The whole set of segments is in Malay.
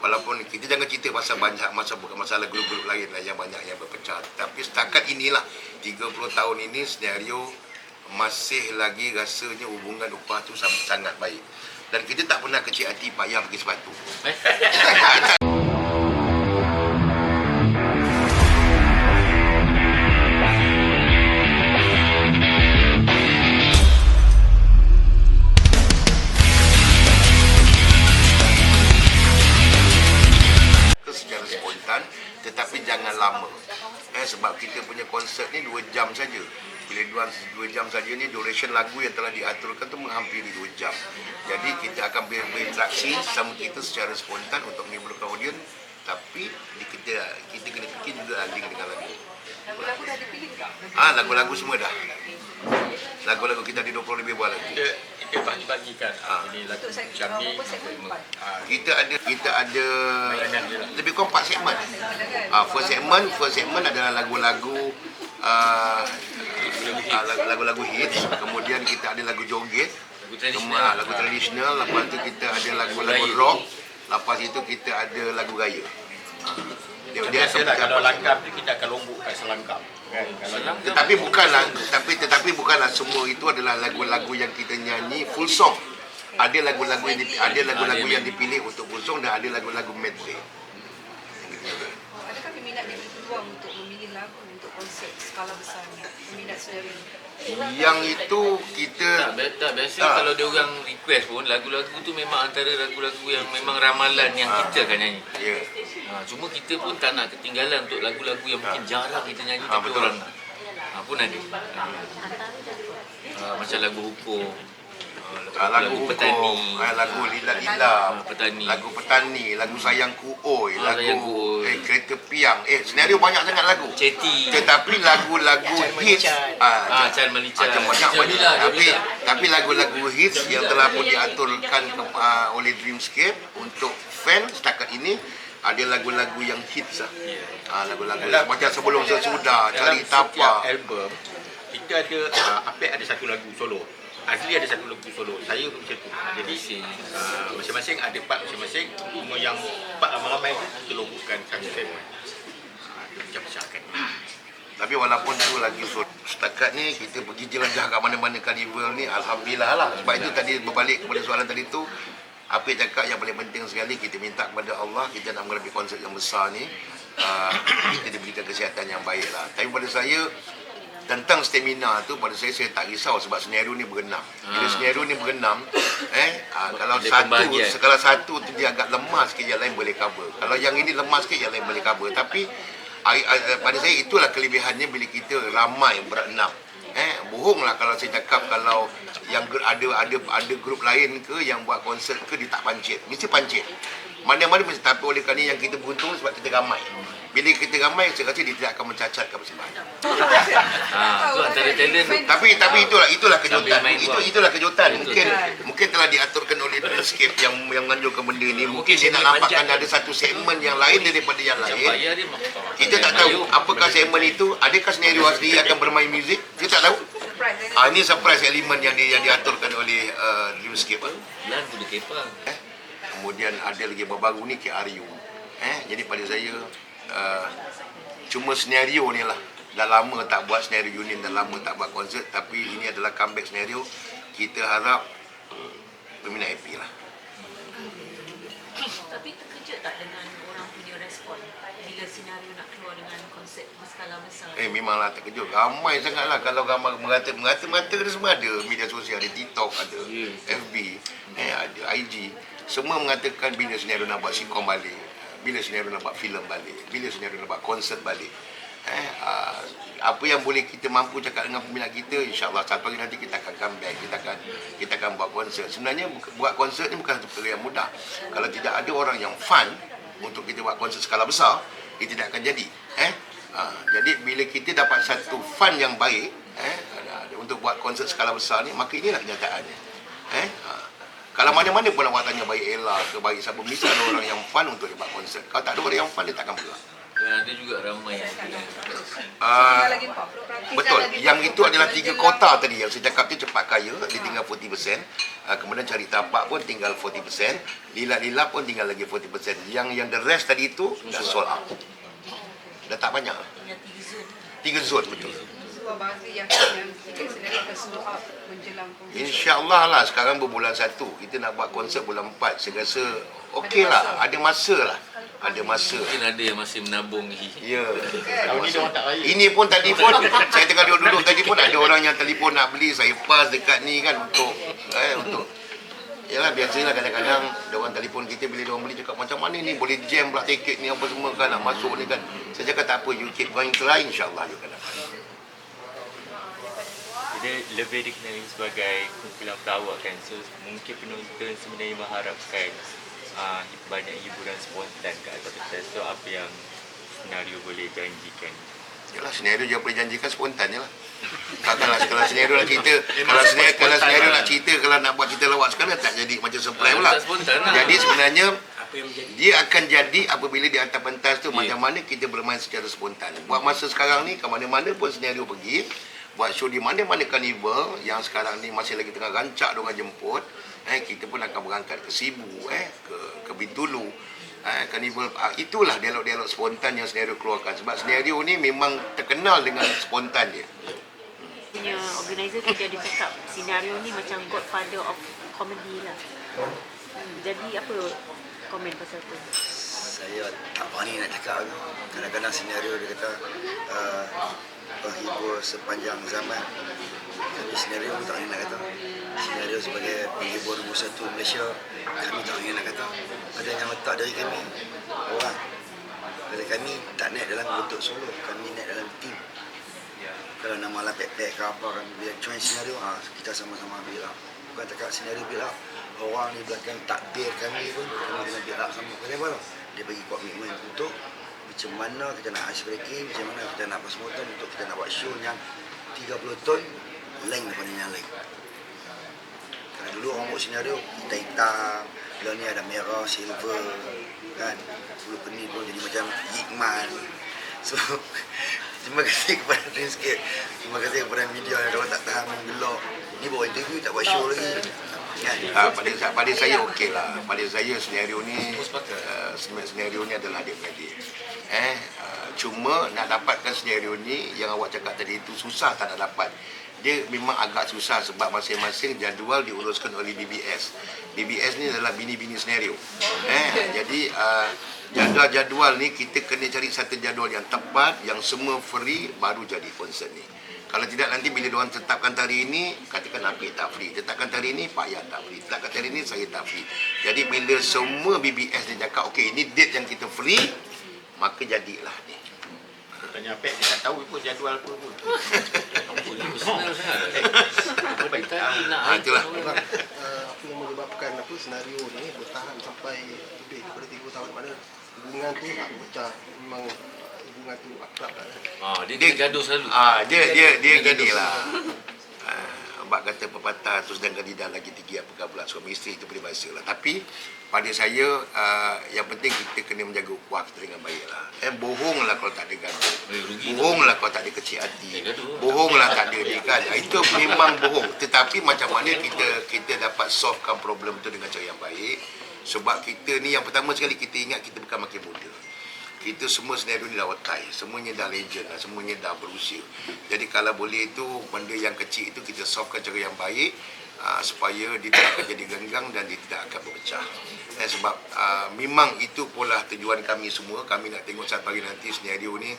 Walaupun kita jangan cerita pasal banyak masalah grup-grup lain lah yang banyak yang berpecah. Tapi setakat inilah 30 tahun ini senario masih lagi rasanya hubungan upah tu sangat baik. Dan kita tak pernah kecil hati payah pergi sepatu. Secara spontan, tetapi jangan lama. Sebab kita punya konsert ni 2 jam saja. Bila 2 jam saja ni, duration lagu yang telah diaturkan tu menghampiri 2 jam. Jadi kita akan berinteraksi sama kita secara spontan untuk menimbulkan audiens. Tapi kita kena fikir juga link dengan lagu. Lagu-lagu dah dipilih tak? Lagu-lagu semua dah. Lagu-lagu kita ada 20 lebih buah lagu. Kita bagi-bagikan. Ini lagu macam ni. Kita ada lebih kurang 4 segmen. First segment adalah lagu-lagu lagu-lagu hits. Kemudian kita ada lagu joget, lagu tradisional. Lepas tu kita ada lagu-lagu rock. Lepas itu kita ada lagu gaya. Biasalah kalau langkap tu kita akan lombokkan selangkap. Tetapi bukanlah semua itu adalah lagu-lagu yang kita nyanyi full song. Ada lagu-lagu yang dipilih untuk full song dan ada lagu-lagu medley. Adakah peminat yang berpeluang untuk memilih lagu untuk konsert skala besar ni? Peminat saudara ni? Yang itu kita tak biasa kalau dia orang request pun lagu-lagu tu memang antara lagu-lagu yang memang ramalan yang kita akan nyanyi. Ya. Cuma kita pun tak nak ketinggalan untuk lagu-lagu yang mungkin jarang kita nyanyi tapi betul. orang nak. Pun ada. Macam lagu hukum. Lagu petani, lagu lila-lila, petani, lagu petani, lagu sayangku oi, lagu Oi. kereta piang. Senario banyak sangat lagu. Ceti. Tetapi lagu-lagu hits Chan Malican. banyak. Tapi lagu-lagu hits yang telah pun diaturkan oleh Dreamscape untuk fan setakat ini ada lagu-lagu yang hits lah. Lagu-lagu macam sebelum sesudah, cari tapak. Album kita ada Apek ada satu lagu solo. Azli ada satu lagu solo. Saya pun macam tu. Jadi masing-masing ada part masing-masing. Semua yang part ramai-ramai tu kita lombokkan satu segmen. Macam besarkan. Tapi walaupun tu lagi setakat ni kita pergi jelajah kat mana-mana karnival ni, alhamdulillah lah. Sebab itu tadi berbalik kepada soalan tadi tu, apa yang cakap yang paling penting sekali kita minta kepada Allah kita nak menghadapi konsert yang besar ni, kita diberikan kesihatan yang baik lah. Tapi pada saya tentang stamina tu, pada saya tak risau sebab senario ni berenam. Bila senario ni berenam, kalau satu tu dia agak lemah sikit, yang lain boleh cover. Kalau yang ini lemah sikit, yang lain boleh cover. Tapi pada saya itulah kelebihannya bila kita ramai berenam. Bohonglah kalau saya cakap kalau yang ada grup lain ke yang buat konsert ke dia tak pancit. Mesti pancit. Mana-mana mesti, tapi oleh kerana yang kita beruntung sebab kita ramai. Bila kita ramai, saya rasa dia tidak akan mencacatkan persembahan. Itu antara talent. Tapi itulah kejutan. Itulah kejutan. Mungkin telah diaturkan oleh Dreamscape yang menganjurkan benda ni. Mungkin dia nak nampakkan ada satu segmen yang lain daripada yang lain. Kita tak tahu apakah segmen itu. Adakah senario asli akan bermain muzik? Kita tak tahu. Ini surprise elemen yang diaturkan oleh Dreamscape. Lan kuda kepang. Kemudian ada lagi baru ni KRU. Jadi pada saya cuma senario ni lah. Dah lama tak buat senario union, dah lama tak buat konsert, tapi ini adalah comeback senario. Kita harap peminat happy lah. Tapi terkejut tak dengan orang punya respon bila senario nak keluar dengan konsep berskala besar? Memanglah terkejut. Ramai sangatlah. Kalau ramai merata-mata dia semua ada media sosial, ada TikTok, ada FB, ada IG. Semua mengatakan bila senario nak buat sitcom balik, bila senario nak buat filem balik, bila senario nak buat konsert balik. Apa yang boleh kita mampu cakap dengan peminat kita, insya-Allah satu hari nanti kita akan comeback, kita akan buat konsert. Sebenarnya buat konsert ni bukan satu perkara yang mudah. Kalau tidak ada orang yang fun untuk kita buat konsert skala besar, ia tidak akan jadi. Jadi bila kita dapat satu fun yang baik untuk buat konsert skala besar ni, maka inilah kenyataannya. Kalau mana-mana pun awak tanya baik Ella ke baik siapa, mesti ada orang yang fun untuk dia buat konsert. Kalau tak ada orang yang fun, dia takkan bergerak. Ada juga ramai yang Tinggal lagi 40%. Betul. lagi Yang itu 40% adalah 3 jelang. kota tadi yang saya cakap tu, cepat kaya dia tinggal 40%. Kemudian cari tapak pun tinggal 40%. Lilat-lilat pun tinggal lagi 40%. Yang the rest tadi tu dah sold out. Dah tak banyak. Tinggal 3 zon. 3 zon betul. Sebab bahasa yang tiket sendiri akan sold out menjelang penghujung. InsyaAllah lah sekarang berbulan 1. Kita nak buat konsert bulan 4. Saya rasa okey lah. Ada masa lah. Ada masa. mungkin ada yang masih menabung lagi. Ya. Tahun ni dia orang tak raya. Ini pun tadi pun saya tengah duduk tadi pun ada orang yang telefon nak beli, saya pas dekat ni kan untuk yalah biasalah kadang-kadang dia orang telefon kita bila dia orang beli cakap macam mana ni boleh jam pula tiket ni apa semua kan nak masuk ni kan. Saya cakap tak apa, you keep going try, insya-Allah you akan dapat. Dia lebih dikenali sebagai kumpulan pelawak kan. So mungkin penonton sebenarnya mengharapkan banyak hiburan spontan kat atas pentas. So apa yang senario boleh janjikan? Yalah senario je boleh janjikan spontan je lah. Takkanlah kalau senario nak cerita, kalau senario nak cerita, kalau nak buat cerita lawak sekarang tak jadi macam surprise pula. Tak spontan lah. Jadi sebenarnya dia akan jadi apabila di atas pentas tu macam mana kita bermain secara spontan. Buat masa sekarang ni ke mana-mana pun senario pergi, buat show di mana-mana karnival yang sekarang ni masih lagi tengah rancak diorang jemput, kita pun akan berangkat ke Sibu, ke Bintulu. Karnival, itulah dialog-dialog spontan yang senario keluarkan. Sebab senario ni memang terkenal dengan spontan dia. Punya organizer kita ada cakap senario ni macam godfather of comedy lah. Jadi apa komen pasal tu? Saya tak berani nak cakap. Kadang-kadang senario dia kata penghibur sepanjang zaman. Tapi senario pun tak boleh nak kata. Senario sebagai penghibur nombor 1 Malaysia, kami tak boleh nak kata. Ada yang letak dari kami orang. Kata kami tak naik dalam bentuk solo, kami naik dalam tim. Kalau nama lah pek-pek ke apa, kami bila join senario, kita sama-sama build up. Bukan cakap senario build up, orang di belakang takbir kami pun kami kena build up sama. Kenapa? Dia bagi komitmen untuk macam mana kita nak ice breaking, macam mana kita nak pas motor untuk kita nak buat show yang 30 ton lain daripada yang lain. Kerana dulu orang buat senario hitam-hitam, bila ni ada merah, silver kan, bulu pening pun jadi macam Yikman. So terima kasih kepada Dreamscape, terima kasih kepada media yang orang tak tahan menggelok. Ni buat interview tak buat show lagi kan? Pada saya okey lah. Pada saya senario ni senario ni adalah adik-beradik. Cuma nak dapatkan senario ni yang awak cakap tadi itu susah tak nak dapat. Dia memang agak susah sebab masing-masing jadual diuruskan oleh BBS. BBS ni adalah bini-bini senario. Jadi jadual-jadual ni kita kena cari satu jadual yang tepat, yang semua free baru jadi konsert ni. Kalau tidak nanti bila diorang tetapkan tarikh ini, katakan Apik tak free. Tetapkan tarikh ini, Pak Yan tak free. Tetapkan tarikh ini, saya tak free. Jadi bila semua BBS dia cakap, okey ini date yang kita free, maka jadilah ni. Tanya Apek, dia tak tahu pun jadual apa pun. Senang sangat. Itulah. Apa yang menyebabkan senario ni bertahan sampai lebih daripada 3 tahun, mana hubungan tu tak pecah, memang hubungan tu akrab lah. Dia gaduh selalu. Dia ginilah. Abang kata pepatah tu sedang lidah lagi tinggi apakah pula suami isteri, itu peribahasa lah. Tapi pada saya yang penting kita kena menjaga ukhuwah kita dengan baik lah. Bohonglah kalau tak ada gaduh. Bohonglah kalau tak ada kecil hati. Bohonglah tak ada ni kan. Itu memang bohong. Tetapi macam mana kita dapat solvekan problem tu dengan cara yang baik. Sebab kita ni yang pertama sekali kita ingat kita bukan makin muda. Kita semua senario ni dah otai, semuanya dah legend lah, semuanya dah berusia. Jadi kalau boleh itu benda yang kecil itu kita solvekan cara yang baik supaya dia tidak akan jadi genggang dan dia tidak akan berpecah. Sebab memang itu pula tujuan kami semua. Kami nak tengok satu hari nanti senario ni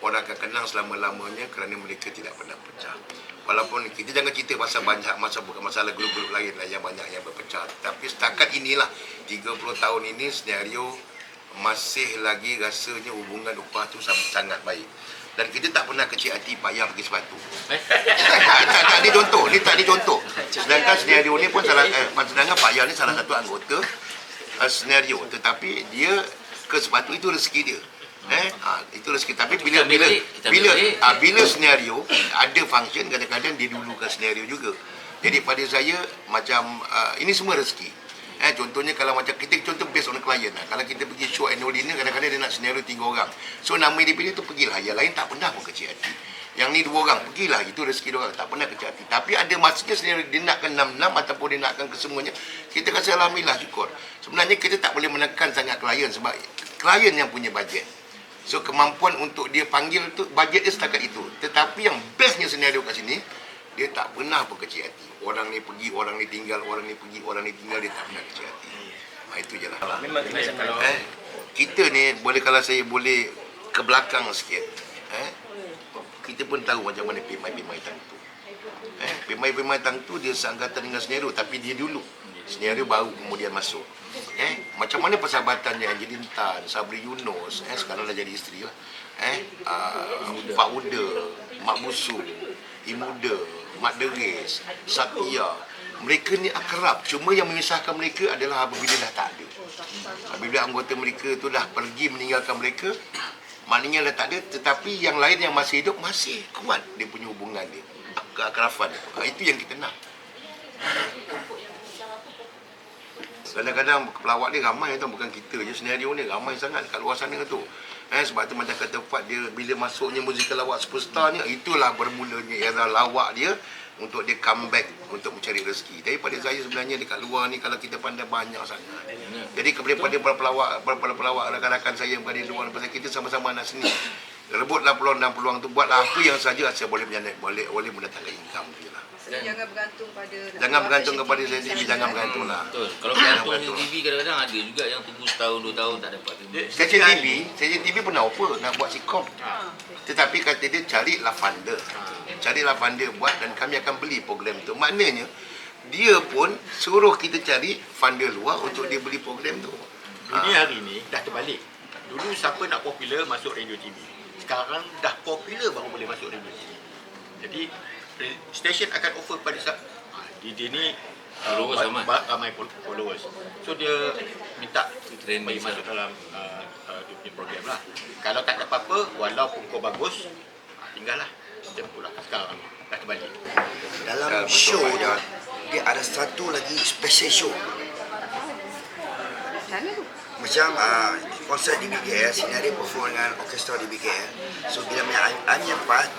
orang akan kenang selama-lamanya kerana mereka tidak pernah pecah. Walaupun kita jangan cerita pasal banyak bukan masalah grup-grup lain lah yang banyak yang berpecah. Tapi setakat inilah 30 tahun ini senario masih lagi rasanya hubungan upah tu sangat baik. Dan kita tak pernah kecil hati payah pergi sepatu. Tak ni contoh. Sedangkan senario ni pun sedangkan payah ni salah satu anggota senario, tetapi dia ke sepatu itu rezeki dia. Itu rezeki. Tapi bila senario ada function, kadang-kadang dia dulukan senario juga. Jadi pada saya macam ini semua rezeki. Contohnya kalau macam kita contoh based on the client lah. Kalau kita pergi show annual dinner, kadang-kadang dia nak senario 3 orang. So nama dia pilih tu pergilah. Yang lain tak pernah pun kecil hati. Yang ni 2 orang, pergilah. Itu rezeki 2 orang. Tak pernah kecil hati. Tapi ada masanya senario dia nakkan 6-6 ataupun dia nakkan kesemuanya. Kita rasa alhamdulillah syukur. Sebenarnya kita tak boleh menekan sangat klien sebab klien yang punya bajet. So kemampuan untuk dia panggil tu, bajet dia setakat itu. Tetapi yang bestnya senario kat sini, dia tak pernah pun kecil hati. Orang ni pergi, orang ni tinggal, orang ni pergi, orang ni tinggal, dia tak pernah kecil hati. Itu je lah. Memang kalau Kita ni, kalau saya boleh ke belakang sikit, kita pun tahu macam mana Pimai Tang tu. Pimai Tang tu dia seangkatan dengan senario, tapi dia dulu. Senario baru kemudian masuk. Macam mana persahabatannya Angelin Tan, Sabri Yunus, sekarang dah jadi isteri lah. Pak Uda, Mak Musu, Imuda, Mak Deris, Satya. Mereka ni akrab. Cuma yang memisahkan mereka adalah apabila dah tak ada. Apabila anggota mereka tu dah pergi meninggalkan mereka, maknanya dah tak ada. Tetapi yang lain yang masih hidup, masih kuat dia punya hubungan dia. Keakrafan dia. Itu yang kita nak. Kadang-kadang pelawak ni ramai tau, bukan kita je, senario ni ramai sangat kat luar sana tu. Sebab tu macam kata Fad, dia bila masuknya musikal lawak superstar ni, itulah bermulanya era lawak dia untuk dia comeback untuk mencari rezeki. Daripada saya sebenarnya dekat luar ni kalau kita pandai banyak sangat. Jadi kepada para pelawak rakan-rakan saya yang berada di luar, pasal kita sama-sama anak seni. Rebutlah peluang dan peluang tu, buatlah apa yang saja saya boleh mendatangkan income tu je lah. Jangan bergantung pada kepada saya sendiri, jangan bergantung lah. Betul. Kalau bergantung di TV kadang-kadang ada juga yang tunggu setahun 2 tahun tak dapat TV. Stesen TV pernah offer nak buat sitcom. Tetapi kata dia carilah funder. Carilah funder buat dan kami akan beli program tu. Maknanya dia pun suruh kita cari funder luar untuk dia beli program tu. dunia hari ni dah terbalik. Dulu siapa nak popular masuk radio TV. Sekarang dah popular baru boleh masuk radio TV. Jadi stesen akan offer pada dia ni ramai followers. So dia minta bagi masuk dalam dia punya program lah. Kalau tak ada apa-apa, walaupun kau bagus, tinggallah. Macam itulah sekarang dah terbalik. Dalam show dia ada satu lagi special show. Macam konsert di BKL, Sinari perform dengan orkestra di BKL. So bila I punya part,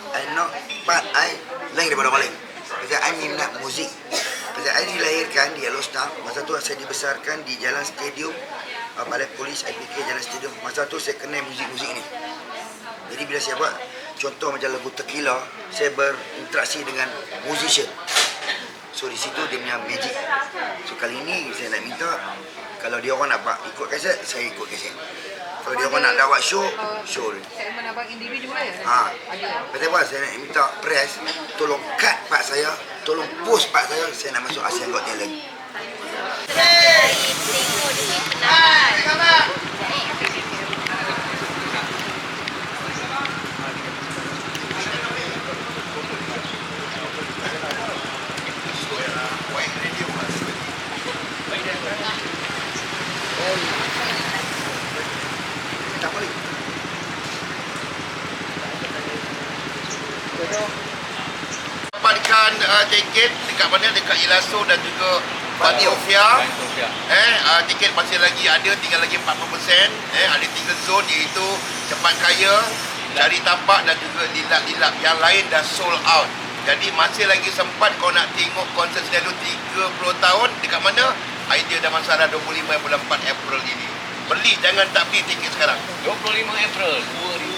I lain daripada orang lain. Pasal I minat muzik. Pasal I dilahirkan di Yellowstone. Masa tu saya dibesarkan di Jalan Stadium, Balai Polis IPK Jalan Stadium. Masa tu saya kenal muzik-muzik ni. Jadi bila saya buat contoh macam lagu Tequila, saya berinteraksi dengan musician. So di situ dia punya magic. So kali ini saya nak minta, kalau dia orang nak ikut kaset, saya ikut kaset. Kalau dia orang nak buat show dia. Segmen abang individu lah ya? Ada. Betul apa? Saya nak minta press, tolong cut part saya, tolong post part saya nak masuk Asian Got Talent. Tengok dia penat. Tak boleh. Dapatkan tiket dekat mana? Dekat Ilaso dan juga Batofia. Tiket masih lagi ada, tinggal lagi 40%. Ada 3 zon, iaitu Cepat Kaya, Cari Tapak dan juga Lilap-Lilap. Yang lain dah sold out. Jadi masih lagi sempat kau nak tengok konsert Senario 30 tahun. Dekat mana? Idea Damansara 25 bulan 4 April ini. Beli, jangan tak beli tiket sekarang. 25 April 2020.